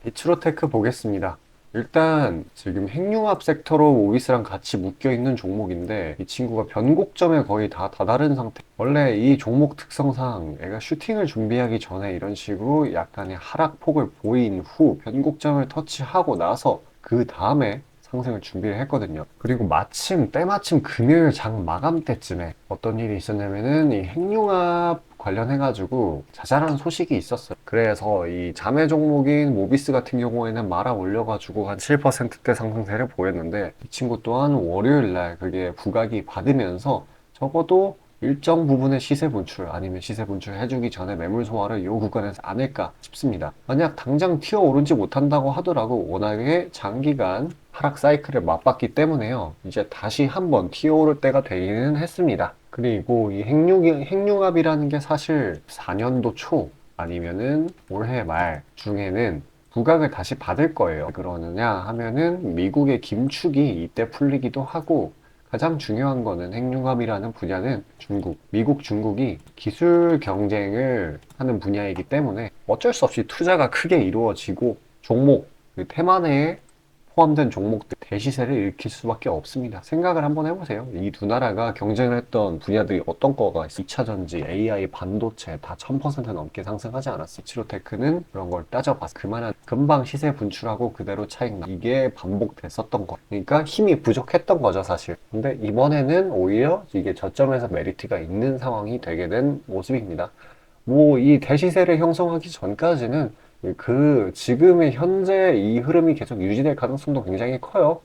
비츠로테크 보겠습니다. 일단 지금 핵융합 섹터로 오비스랑 같이 묶여 있는 종목인데 이 친구가 변곡점에 거의 다 다다른 상태. 원래 이 종목 특성상 애가 슈팅을 준비하기 전에 이런 식으로 약간의 하락폭을 보인 후 변곡점을 터치하고 나서 그 다음에 상승을 준비를 했거든요. 그리고 때마침 금요일 장 마감 때쯤에 어떤 일이 있었냐면은 이 핵융합 관련해가지고 자잘한 소식이 있었어요. 그래서 이 자매 종목인 모비스 같은 경우에는 말아 올려가지고 한 7%대 상승세를 보였는데 이 친구 또한 월요일날 그게 부각이 받으면서 적어도 일정 부분의 시세 분출 아니면 시세 분출 해주기 전에 매물 소화를 이 구간에서 안 할까 싶습니다. 만약 당장 튀어오르지 못한다고 하더라도 워낙에 장기간 하락 사이클을 맛봤기 때문에요. 이제 다시 한번 튀어오를 때가 되기는 했습니다. 그리고 이 핵융합이라는 게 사실 4년도 초 아니면은 올해 말 중에는 부각을 다시 받을 거예요. 왜 그러느냐 하면은 미국의 긴축이 이때 풀리기도 하고 가장 중요한 거는 핵융합이라는 분야는 미국, 중국이 기술 경쟁을 하는 분야이기 때문에 어쩔 수 없이 투자가 크게 이루어지고 그 테마 내에 포함된 종목들 대시세를 일으킬 수밖에 없습니다. 생각을 한번 해보세요. 이 두 나라가 경쟁을 했던 분야들이 어떤 거가 있어? 2차 전지, AI, 반도체 다 1000% 넘게 상승하지 않았어. 치로테크는 그런 걸 따져봤어. 그만한 금방 시세 분출하고 그대로 차익 나. 이게 반복됐었던 거. 그러니까 힘이 부족했던 거죠, 사실. 근데 이번에는 오히려 이게 저점에서 메리트가 있는 상황이 되게 된 모습입니다. 뭐 이 대시세를 형성하기 전까지는 지금의 현재 이 흐름이 계속 유지될 가능성도 굉장히 커요.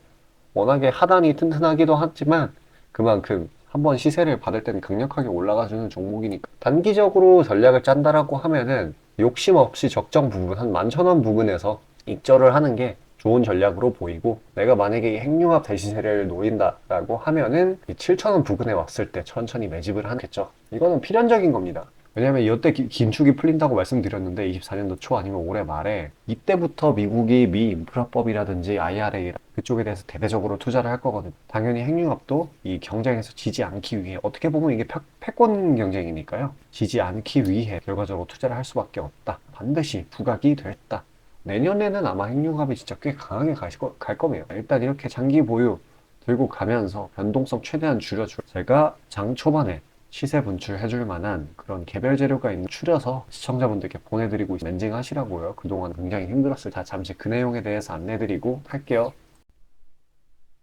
워낙에 하단이 튼튼하기도 하지만 그만큼 한번 시세를 받을 때는 강력하게 올라가주는 종목이니까 단기적으로 전략을 짠다라고 하면은 욕심 없이 적정 부분 한 11,000원 부근에서 익절을 하는 게 좋은 전략으로 보이고 내가 만약에 이 핵융합 대시세를 노린다라고 하면은 이 7,000원 부근에 왔을 때 천천히 매집을 하겠죠. 이거는 필연적인 겁니다. 왜냐면 이때 긴축이 풀린다고 말씀드렸는데 24년도 초 아니면 올해 말에 이때부터 미국이 미 인프라법이라든지 IRA 그쪽에 대해서 대대적으로 투자를 할 거거든요. 당연히 핵융합도 이 경쟁에서 지지 않기 위해 어떻게 보면 이게 패권 경쟁이니까요. 지지 않기 위해 결과적으로 투자를 할 수밖에 없다. 반드시 부각이 됐다. 내년에는 아마 핵융합이 진짜 꽤 강하게 갈 거예요. 일단 이렇게 장기 보유 들고 가면서 변동성 최대한 줄여줄 제가 장 초반에 시세 분출해줄 만한 그런 개별 재료가 있는 추려서 시청자분들께 보내드리고 멘징 하시라고요. 그동안 굉장히 힘들었을 때 잠시 그 내용에 대해서 안내드리고 할게요.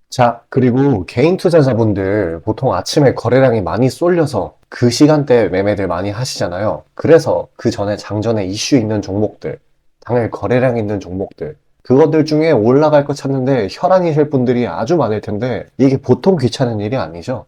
자, 그리고 개인 투자자분들 보통 아침에 거래량이 많이 쏠려서 그 시간대에 매매들 많이 하시잖아요. 그래서 그 전에 장전에 이슈 있는 종목들, 당일 거래량 있는 종목들, 그것들 중에 올라갈 거 찾는데 혈안이실 분들이 아주 많을 텐데 이게 보통 귀찮은 일이 아니죠.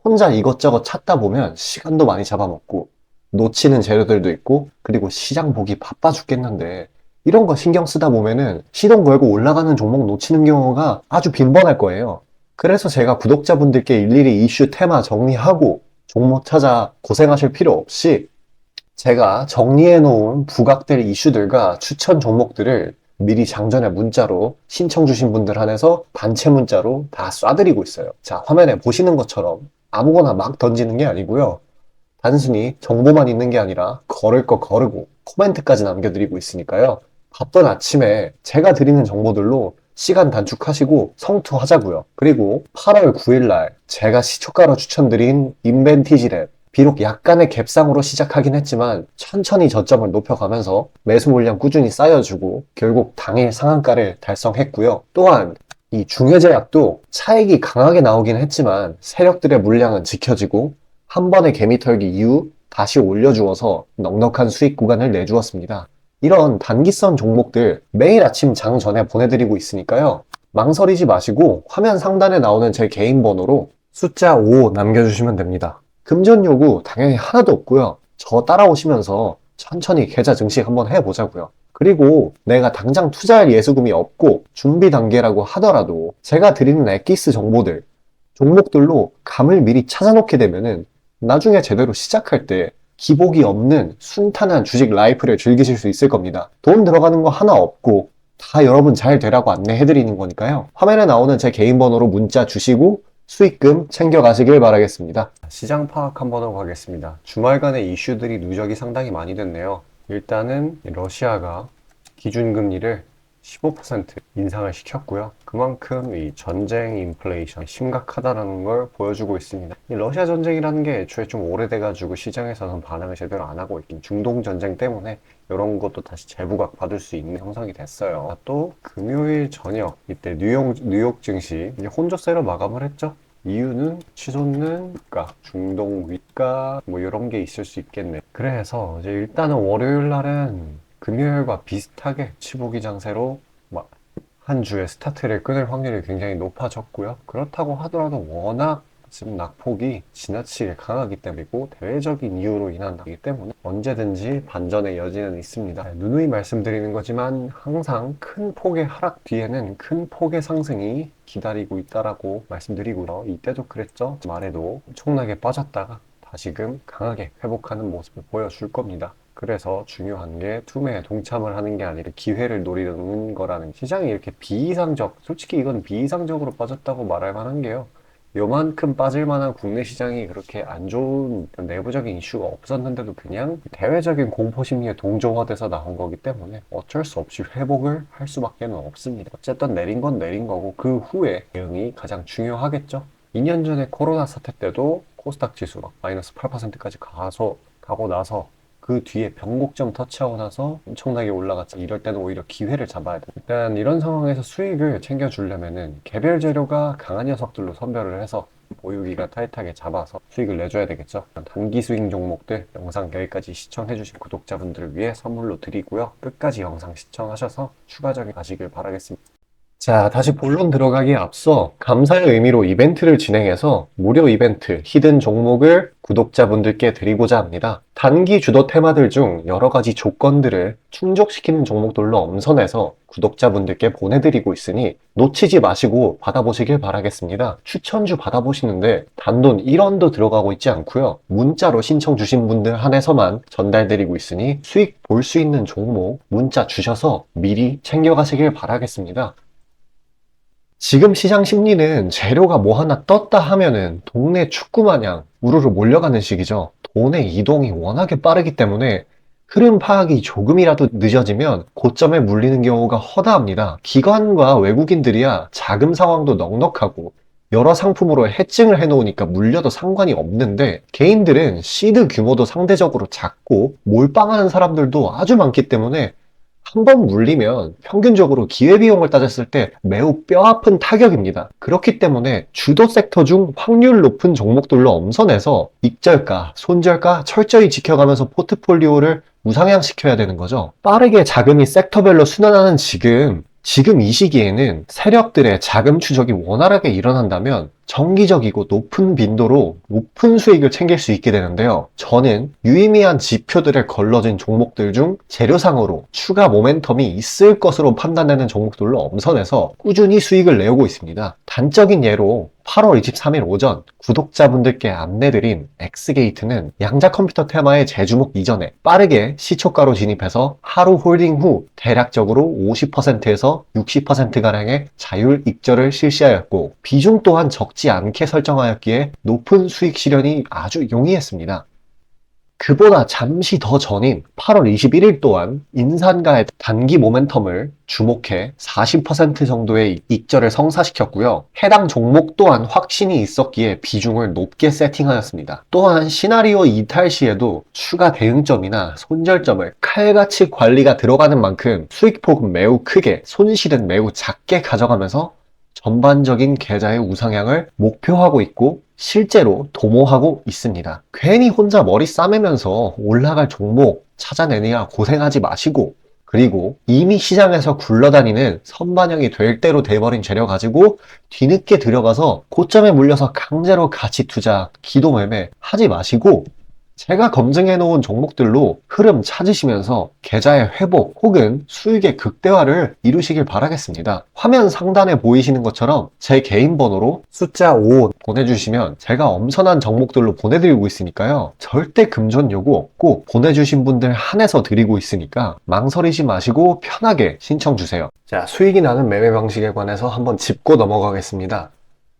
혼자 이것저것 찾다 보면 시간도 많이 잡아먹고 놓치는 재료들도 있고 그리고 시장 보기 바빠 죽겠는데 이런 거 신경 쓰다 보면은 시동 걸고 올라가는 종목 놓치는 경우가 아주 빈번할 거예요. 그래서 제가 구독자분들께 일일이 이슈 테마 정리하고 종목 찾아 고생하실 필요 없이 제가 정리해 놓은 부각될 이슈들과 추천 종목들을 미리 장전에 문자로 신청 주신 분들 한해서 단체 문자로 다 쏴드리고 있어요. 자, 화면에 보시는 것처럼 아무거나 막 던지는 게 아니고요. 단순히 정보만 있는 게 아니라 걸을 거 거르고 코멘트까지 남겨드리고 있으니까요. 바쁜 아침에 제가 드리는 정보들로 시간 단축하시고 성투하자고요. 그리고 8월 9일 날 제가 시초가로 추천드린 인벤티지랩 비록 약간의 갭상으로 시작하긴 했지만 천천히 저점을 높여가면서 매수 물량 꾸준히 쌓여주고 결국 당일 상한가를 달성했고요. 또한 이 중해제약도 차익이 강하게 나오긴 했지만 세력들의 물량은 지켜지고 한 번의 개미 털기 이후 다시 올려주어서 넉넉한 수익 구간을 내주었습니다. 이런 단기성 종목들 매일 아침 장 전에 보내드리고 있으니까요. 망설이지 마시고 화면 상단에 나오는 제 개인 번호로 숫자 5 남겨주시면 됩니다. 금전 요구 당연히 하나도 없고요. 저 따라오시면서 천천히 계좌 증식 한번 해보자고요. 그리고 내가 당장 투자할 예수금이 없고 준비 단계라고 하더라도 제가 드리는 엑기스 정보들, 종목들로 감을 미리 찾아놓게 되면은 나중에 제대로 시작할 때 기복이 없는 순탄한 주식 라이프를 즐기실 수 있을 겁니다. 돈 들어가는 거 하나 없고 다 여러분 잘 되라고 안내해드리는 거니까요. 화면에 나오는 제 개인 번호로 문자 주시고 수익금 챙겨가시길 바라겠습니다. 시장 파악 한번 하고 가겠습니다. 주말간의 이슈들이 누적이 상당히 많이 됐네요. 일단은 러시아가 기준금리를 15% 인상을 시켰고요. 그만큼 이 전쟁 인플레이션 심각하다는 걸 보여주고 있습니다. 이 러시아 전쟁이라는 게 애초에 좀 오래돼가지고 시장에서는 반응을 제대로 안 하고 있긴 중동 전쟁 때문에 이런 것도 다시 재부각 받을 수 있는 형성이 됐어요. 또 금요일 저녁 이때 뉴욕 증시 이제 혼조세로 마감을 했죠. 이유는 치솟는 가 중동 위가 뭐 이런 게 있을 수 있겠네. 그래서 이제 일단은 월요일 날은 금요일과 비슷하게 치보기 장세로 한 주의 스타트를 끊을 확률이 굉장히 높아졌고요. 그렇다고 하더라도 워낙 지금 낙폭이 지나치게 강하기 때문이고 대외적인 이유로 인한 거기 때문에 언제든지 반전의 여지는 있습니다. 누누이 말씀드리는 거지만 항상 큰 폭의 하락 뒤에는 큰 폭의 상승이 기다리고 있다라고 말씀드리고요. 이때도 그랬죠. 말에도 엄청나게 빠졌다가 다시금 강하게 회복하는 모습을 보여줄 겁니다. 그래서 중요한 게 투매에 동참을 하는 게 아니라 기회를 노리는 거라는 시장이 이렇게 솔직히 이건 비이상적으로 빠졌다고 말할 만한 게요. 요만큼 빠질 만한 국내 시장이 그렇게 안 좋은 내부적인 이슈가 없었는데도 그냥 대외적인 공포 심리에 동조화돼서 나온 거기 때문에 어쩔 수 없이 회복을 할 수밖에 없습니다. 어쨌든 내린 건 내린 거고 그 후에 대응이 가장 중요하겠죠. 2년 전에 코로나 사태 때도 코스닥 지수가 마이너스 8%까지 가고 나서 그 뒤에 변곡점 터치하고 나서 엄청나게 올라갔죠. 이럴 때는 오히려 기회를 잡아야 돼요. 일단 이런 상황에서 수익을 챙겨주려면은 개별 재료가 강한 녀석들로 선별을 해서 보유기가 타이트하게 잡아서 수익을 내줘야 되겠죠. 단기 스윙 종목들 영상 여기까지 시청해주신 구독자분들을 위해 선물로 드리고요. 끝까지 영상 시청하셔서 추가적인 가시길 바라겠습니다. 자, 다시 본론 들어가기에 앞서 감사의 의미로 이벤트를 진행해서 무료 이벤트, 히든 종목을 구독자분들께 드리고자 합니다. 단기 주도 테마들 중 여러 가지 조건들을 충족시키는 종목들로 엄선해서 구독자분들께 보내드리고 있으니 놓치지 마시고 받아보시길 바라겠습니다. 추천주 받아보시는데 단돈 1원도 들어가고 있지 않고요. 문자로 신청 주신 분들 한해서만 전달드리고 있으니 수익 볼 수 있는 종목 문자 주셔서 미리 챙겨가시길 바라겠습니다. 지금 시장 심리는 재료가 뭐 하나 떴다 하면은 동네 축구 마냥 우르르 몰려가는 시기죠. 돈의 이동이 워낙에 빠르기 때문에 흐름 파악이 조금이라도 늦어지면 고점에 물리는 경우가 허다합니다. 기관과 외국인들이야 자금 상황도 넉넉하고 여러 상품으로 해칭을 해놓으니까 물려도 상관이 없는데 개인들은 시드 규모도 상대적으로 작고 몰빵하는 사람들도 아주 많기 때문에 한 번 물리면 평균적으로 기회비용을 따졌을 때 매우 뼈아픈 타격입니다. 그렇기 때문에 주도 섹터 중 확률 높은 종목들로 엄선해서 익절가, 손절가 철저히 지켜가면서 포트폴리오를 우상향시켜야 되는 거죠. 빠르게 자금이 섹터별로 순환하는 지금 이 시기에는 세력들의 자금 추적이 원활하게 일어난다면 정기적이고 높은 빈도로 높은 수익을 챙길 수 있게 되는데요. 저는 유의미한 지표들에 걸러진 종목들 중 재료상으로 추가 모멘텀이 있을 것으로 판단되는 종목들로 엄선해서 꾸준히 수익을 내오고 있습니다. 단적인 예로 8월 23일 오전 구독자분들께 안내드린 엑스게이트는 양자 컴퓨터 테마의 재주목 이전에 빠르게 시초가로 진입해서 하루 홀딩 후 대략적으로 50%에서 60%가량의 자율 익절을 실시하였고 비중 또한 적지 않게 설정하였기에 높은 수익 실현이 아주 용이했습니다. 그보다 잠시 더 전인 8월 21일 또한 인산가의 단기 모멘텀을 주목해 40% 정도의 익절을 성사시켰고요. 해당 종목 또한 확신이 있었기에 비중을 높게 세팅하였습니다. 또한 시나리오 이탈 시에도 추가 대응점이나 손절점을 칼같이 관리가 들어가는 만큼 수익폭은 매우 크게, 손실은 매우 작게 가져가면서 전반적인 계좌의 우상향을 목표하고 있고 실제로 도모하고 있습니다. 괜히 혼자 머리 싸매면서 올라갈 종목 찾아내느라 고생하지 마시고 그리고 이미 시장에서 굴러다니는 선반영이 될 대로 돼버린 재료 가지고 뒤늦게 들어가서 고점에 물려서 강제로 가치 투자, 기도 매매 하지 마시고 제가 검증해 놓은 종목들로 흐름 찾으시면서 계좌의 회복 혹은 수익의 극대화를 이루시길 바라겠습니다. 화면 상단에 보이시는 것처럼 제 개인 번호로 숫자 5 보내주시면 제가 엄선한 종목들로 보내드리고 있으니까요. 절대 금전 요구 없고 보내주신 분들 한해서 드리고 있으니까 망설이지 마시고 편하게 신청 주세요. 자, 수익이 나는 매매 방식에 관해서 한번 짚고 넘어가겠습니다.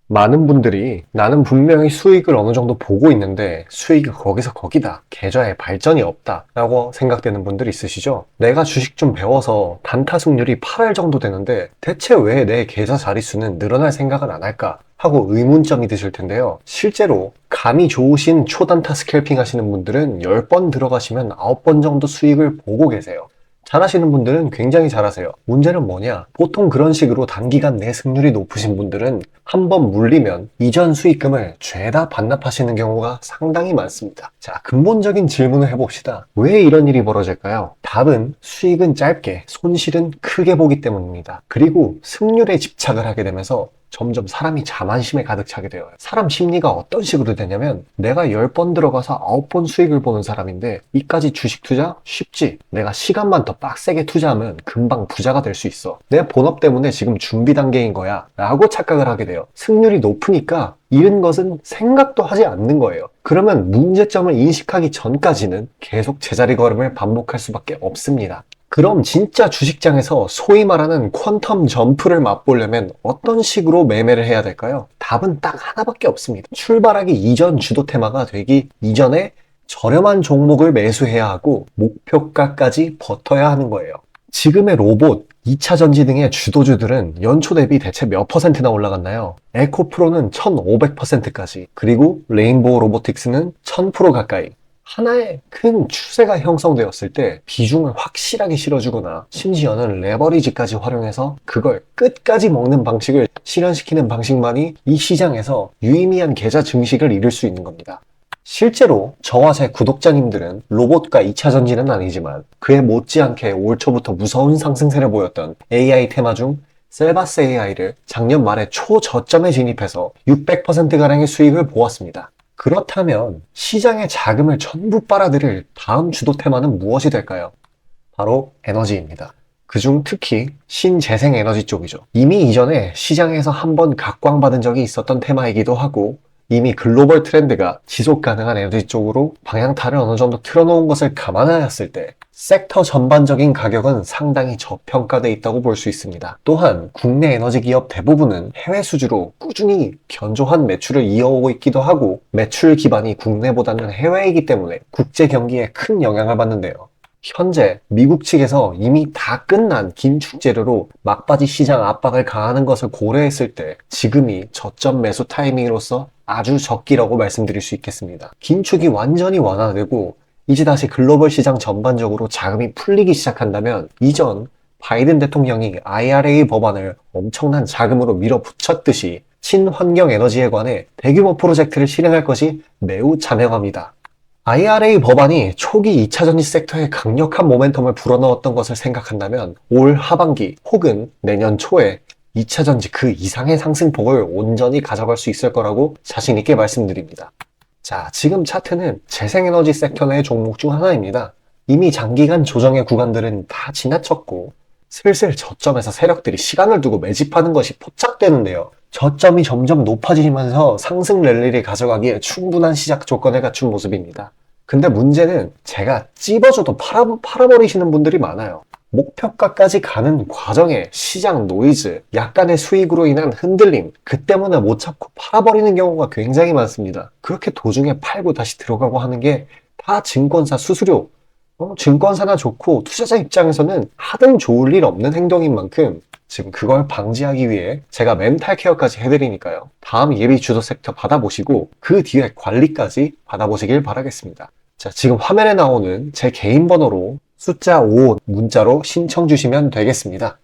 많은 분들이 나는 분명히 수익을 어느 정도 보고 있는데 수익이 거기서 거기다. 계좌에 발전이 없다. 라고 생각되는 분들 있으시죠? 내가 주식 좀 배워서 단타 승률이 8할 정도 되는데 대체 왜 내 계좌 자릿수는 늘어날 생각을 안 할까? 하고 의문점이 드실 텐데요. 실제로 감이 좋으신 초단타 스캘핑 하시는 분들은 10번 들어가시면 9번 정도 수익을 보고 계세요. 잘하시는 분들은 굉장히 잘하세요. 문제는 뭐냐? 보통 그런 식으로 단기간 내 승률이 높으신 분들은 한번 물리면 이전 수익금을 죄다 반납하시는 경우가 상당히 많습니다. 자, 근본적인 질문을 해봅시다. 왜 이런 일이 벌어질까요? 답은 수익은 짧게, 손실은 크게 보기 때문입니다. 그리고 승률에 집착을 하게 되면서 점점 사람이 자만심에 가득 차게 돼요. 사람 심리가 어떤 식으로 되냐면 내가 10번 들어가서 9번 수익을 보는 사람인데 이까지 주식 투자? 쉽지. 내가 시간만 더 빡세게 투자하면 금방 부자가 될 수 있어. 내 본업 때문에 지금 준비 단계인 거야 라고 착각을 하게 돼요. 승률이 높으니까 잃은 것은 생각도 하지 않는 거예요. 그러면 문제점을 인식하기 전까지는 계속 제자리 걸음을 반복할 수밖에 없습니다. 그럼 진짜 주식장에서 소위 말하는 퀀텀 점프를 맛보려면 어떤 식으로 매매를 해야 될까요? 답은 딱 하나밖에 없습니다. 출발하기 이전 주도 테마가 되기 이전에 저렴한 종목을 매수해야 하고 목표가까지 버텨야 하는 거예요. 지금의 로봇, 2차 전지 등의 주도주들은 연초 대비 대체 몇 퍼센트나 올라갔나요? 에코프로는 1500%까지, 그리고 레인보우 로보틱스는 1000% 가까이. 하나의 큰 추세가 형성되었을 때 비중을 확실하게 실어주거나 심지어는 레버리지까지 활용해서 그걸 끝까지 먹는 방식을 실현시키는 방식만이 이 시장에서 유의미한 계좌 증식을 이룰 수 있는 겁니다. 실제로 저와 제 구독자님들은 로봇과 2차 전지는 아니지만 그에 못지않게 올 초부터 무서운 상승세를 보였던 AI 테마 중 셀바스 AI를 작년 말에 초저점에 진입해서 600%가량의 수익을 보았습니다. 그렇다면 시장의 자금을 전부 빨아들일 다음 주도 테마는 무엇이 될까요? 바로 에너지입니다. 그중 특히 신재생 에너지 쪽이죠. 이미 이전에 시장에서 한번 각광받은 적이 있었던 테마이기도 하고 이미 글로벌 트렌드가 지속 가능한 에너지 쪽으로 방향타를 어느 정도 틀어놓은 것을 감안하였을 때 섹터 전반적인 가격은 상당히 저평가되어 있다고 볼 수 있습니다. 또한 국내 에너지 기업 대부분은 해외 수주로 꾸준히 견조한 매출을 이어오고 있기도 하고 매출 기반이 국내보다는 해외이기 때문에 국제 경기에 큰 영향을 받는데요. 현재 미국 측에서 이미 다 끝난 긴축 재료로 막바지 시장 압박을 가하는 것을 고려했을 때 지금이 저점 매수 타이밍으로서 아주 적기라고 말씀드릴 수 있겠습니다. 긴축이 완전히 완화되고 이제 다시 글로벌 시장 전반적으로 자금이 풀리기 시작한다면 이전 바이든 대통령이 IRA 법안을 엄청난 자금으로 밀어붙였듯이 친환경 에너지에 관해 대규모 프로젝트를 실행할 것이 매우 자명합니다. IRA 법안이 초기 2차 전지 섹터에 강력한 모멘텀을 불어넣었던 것을 생각한다면 올 하반기 혹은 내년 초에 2차 전지 그 이상의 상승폭을 온전히 가져갈 수 있을 거라고 자신 있게 말씀드립니다. 자, 지금 차트는 재생에너지 섹터 내 종목 중 하나입니다. 이미 장기간 조정의 구간들은 다 지나쳤고 슬슬 저점에서 세력들이 시간을 두고 매집하는 것이 포착되는데요. 저점이 점점 높아지면서 상승 랠리를 가져가기에 충분한 시작 조건을 갖춘 모습입니다. 근데 문제는 제가 찝어줘도 팔아버리시는 분들이 많아요. 목표가까지 가는 과정에 시장 노이즈, 약간의 수익으로 인한 흔들림, 그 때문에 못 참고 팔아버리는 경우가 굉장히 많습니다. 그렇게 도중에 팔고 다시 들어가고 하는 게 다 증권사 수수료, 증권사나 좋고 투자자 입장에서는 하등 좋을 일 없는 행동인 만큼 지금 그걸 방지하기 위해 제가 멘탈 케어까지 해드리니까요. 다음 예비 주도 섹터 받아보시고 그 뒤에 관리까지 받아보시길 바라겠습니다. 자, 지금 화면에 나오는 제 개인 번호로 숫자 5 문자로 신청 주시면 되겠습니다.